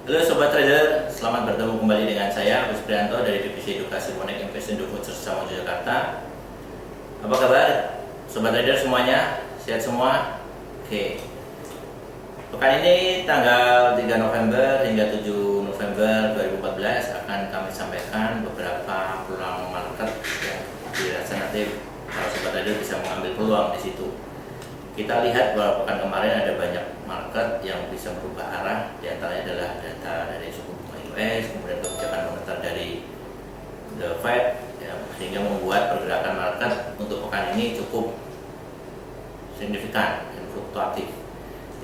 Halo Sobat Trader, selamat bertemu kembali dengan saya Agus Prianto dari Divisi Edukasi Bonek Invest Indo Future Sama Jakarta. Apa kabar Sobat Trader semuanya? Sehat semua? Oke. Pekan ini tanggal 3 November hingga 7 November 2014 akan kami sampaikan beberapa peluang market yang dirasa nanti para Sobat Trader bisa mengambil peluang di situ. Kita lihat bahwa pekan kemarin ada banyak market yang bisa berubah arah. Di antaranya adalah data dari suku bunga US, kemudian kebijakan moneter dari The Fed, ya, sehingga membuat pergerakan market untuk pekan ini cukup signifikan dan fluktuatif.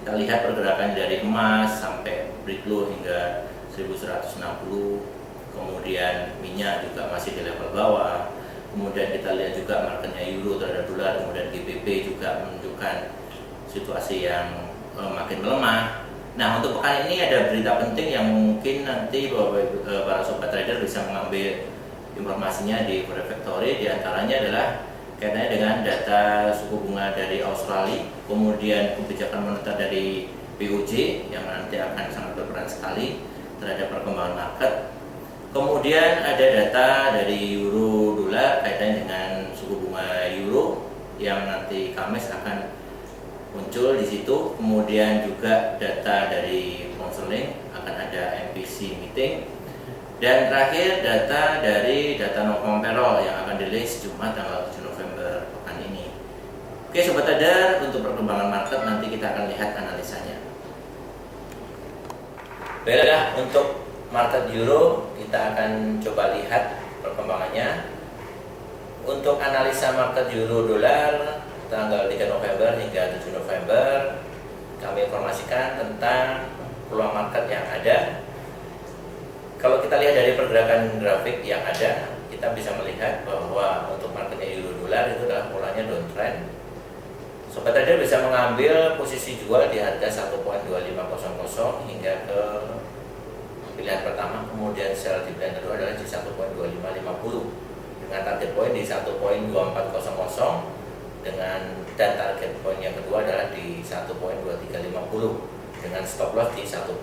Kita lihat pergerakan dari emas sampai break low hingga 1160, kemudian minyak juga masih di level bawah. Kemudian kita lihat juga marketnya euro terhadap dolar, kemudian GBP juga menunjukkan situasi yang makin melemah. Nah, untuk pekan ini ada berita penting yang mungkin nanti para sobat trader bisa mengambil informasinya di Forex Factory. Di antaranya adalah kaitannya dengan data suku bunga dari Australia, kemudian kebijakan moneter dari BOJ yang nanti akan sangat berperan sekali terhadap perkembangan market. Kemudian ada data dari euro dolar kaitannya dengan suku bunga euro yang nanti Kamis akan muncul di situ. Kemudian juga data dari pound sterling akan ada MPC meeting. Dan terakhir data dari data non-farm payroll yang akan dirilis Jumat tanggal 7 November pekan ini. Oke Sobat Trader, untuk perkembangan market nanti kita akan lihat analisanya. Baiklah, untuk market euro kita akan coba lihat perkembangannya. Untuk analisa market euro dolar tanggal 3 November hingga 7 November kami informasikan tentang peluang market yang ada. Kalau kita lihat dari pergerakan grafik yang ada, kita bisa melihat bahwa untuk marketnya euro dolar itu adalah polanya downtrend. Sobat trader bisa mengambil posisi jual di harga 1.2500 hingga ke pilihan pertama, kemudian sell di pilihan kedua adalah di 1.2550 dengan target poin di 1.2400 dan target poin yang kedua adalah di 1.2350 dengan stop loss di 1.2600.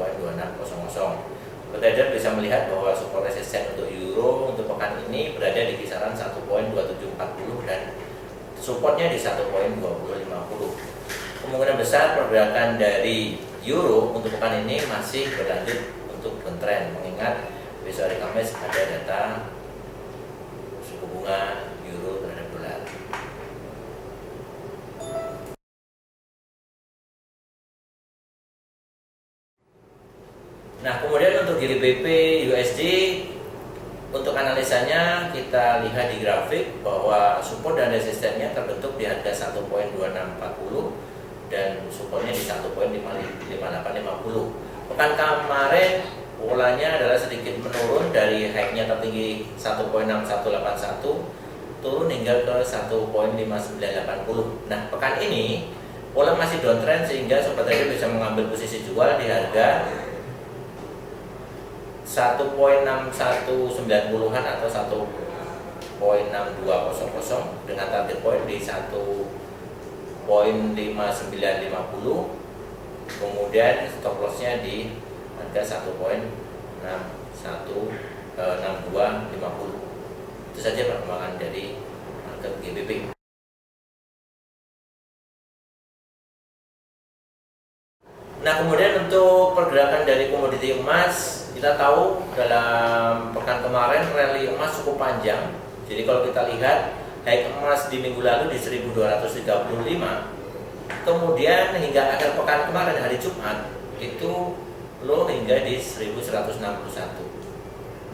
Trader bisa melihat bahwa support resisten untuk euro untuk pekan ini berada di kisaran 1.2740 dan supportnya di 1.2050. Kemungkinan besar pergerakan dari euro untuk pekan ini masih berlanjut untuk downtrend, mengingat besok hari Kamis ada data suku bunga euro terhadap dolar. Nah, kemudian untuk GBP USD untuk analisanya kita lihat di grafik bahwa support dan resistennya terbentuk di harga 1.2640 dan supportnya di 1.5850. Pekan kemarin polanya adalah sedikit menurun dari high-nya tertinggi 1.6181 turun hingga ke 1.5980. Nah, pekan ini pola masih downtrend sehingga sobat trader bisa mengambil posisi jual di harga 1.6190-an atau 1.6200 dengan target poin di 1.5950, kemudian stop lossnya di harga 1.6250. Itu saja perkembangan dari market GBP. Nah, kemudian untuk pergerakan dari komoditi emas, kita tahu dalam pekan kemarin rally emas cukup panjang. Jadi kalau kita lihat high emas di minggu lalu di 1235, kemudian hingga akhir pekan kemarin hari Jumat itu low hingga di 1161.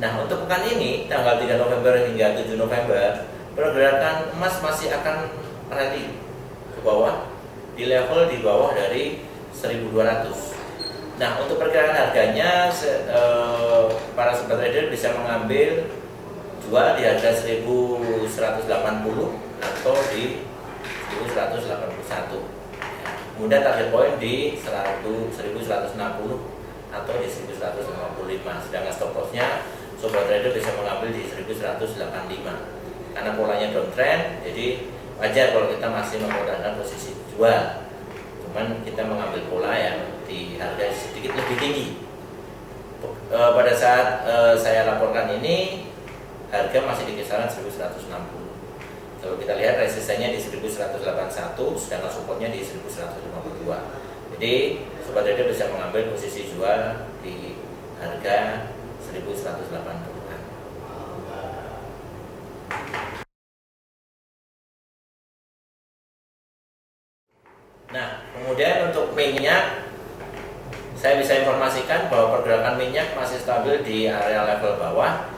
Nah, untuk pekan ini tanggal 3 November hingga 7 November pergerakan emas masih akan rally ke bawah di level di bawah dari 1200. Nah, untuk pergerakan harganya para sobat trader bisa mengambil jual di harga 1180 atau di 1181. Kemudian target poin di 1160 atau di 1155. Sedangkan stop lossnya sobat trader bisa mengambil di 1185. Karena polanya downtrend, jadi wajar kalau kita masih mempertahankan posisi jual. Cuman kita mengambil pola yang di harga sedikit lebih tinggi. pada saat saya laporkan ini harga masih di kisaran 1160. Kalau kita lihat resistennya di 1181, sedangkan supportnya di 1152. Jadi sobat trader bisa mengambil posisi jual di harga 1180-an. Nah, kemudian untuk minyak, saya bisa informasikan bahwa pergerakan minyak masih stabil di area level bawah.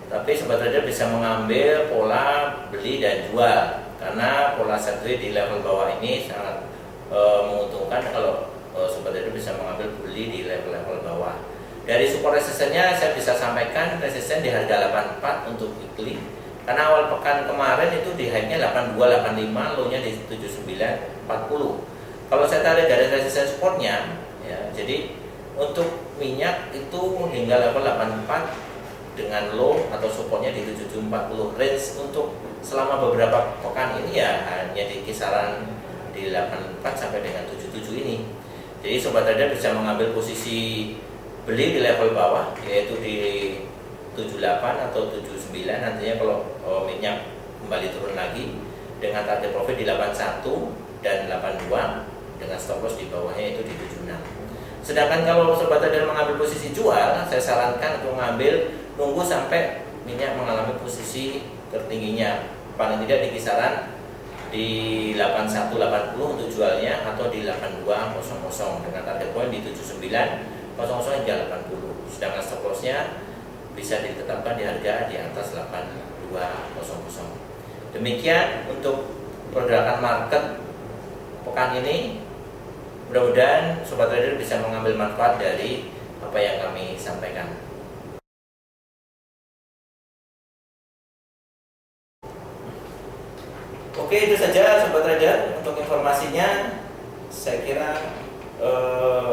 Tapi sobat trader bisa mengambil pola beli dan jual, karena pola sideways di level bawah ini sangat menguntungkan kalau sobat trader bisa mengambil beli di level-level bawah. Dari support resistennya saya bisa sampaikan resisten di harga 84 untuk weekly, karena awal pekan kemarin itu di high-nya 8285, low-nya di 7940. Kalau saya tarik dari resisten supportnya ya, jadi untuk minyak itu hingga level 84 dengan low atau supportnya di 7740. Range untuk selama beberapa pekan ini ya hanya di kisaran di 84 sampai dengan 77 ini. Jadi sobat trader bisa mengambil posisi beli di level bawah, yaitu di 78 atau 79. Nantinya kalau minyak kembali turun lagi dengan target profit di 81 dan 82 dengan stop loss di bawahnya itu di 76. Sedangkan kalau sobat trader mengambil posisi jual, saya sarankan untuk mengambil nunggu sampai minyak mengalami posisi tertingginya, paling tidak di kisaran di 8180 untuk jualnya, atau di 8200 dengan target point di 7900 hingga 80. Sedangkan stop lossnya bisa ditetapkan di harga di atas 8200. Demikian untuk pergerakan market pekan ini. Mudah-mudahan sobat trader bisa mengambil manfaat dari apa yang kami sampaikan. Oke, itu saja sobat trader untuk informasinya. Saya kira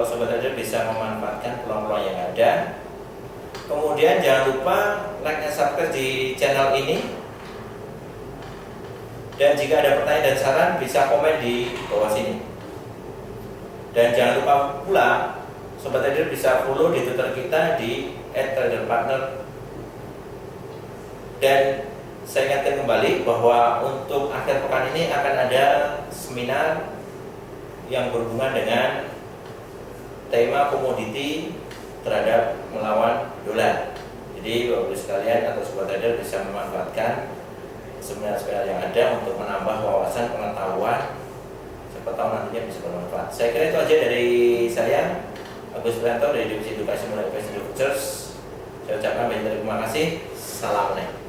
sobat trader bisa memanfaatkan peluang-peluang yang ada. Kemudian jangan lupa like dan subscribe di channel ini. Dan jika ada pertanyaan dan saran bisa komen di bawah sini. Dan jangan lupa pula sobat trader bisa follow di Twitter kita di @traderpartner. Dan saya ingatkan kembali bahwa untuk akhir pekan ini akan ada seminar yang berhubungan dengan tema komoditi terhadap melawan dolar. Jadi Bapak Ibu sekalian atau sobat trader bisa memanfaatkan seminar-seminar yang ada untuk menambah wawasan pengetahuan, siapa tahu nantinya bisa bermanfaat. Saya kira itu aja dari saya, Agus Prianto dari Divisi Edukasi Mulai Investment Futures. Saya ucapkan banyak terima kasih. Salam.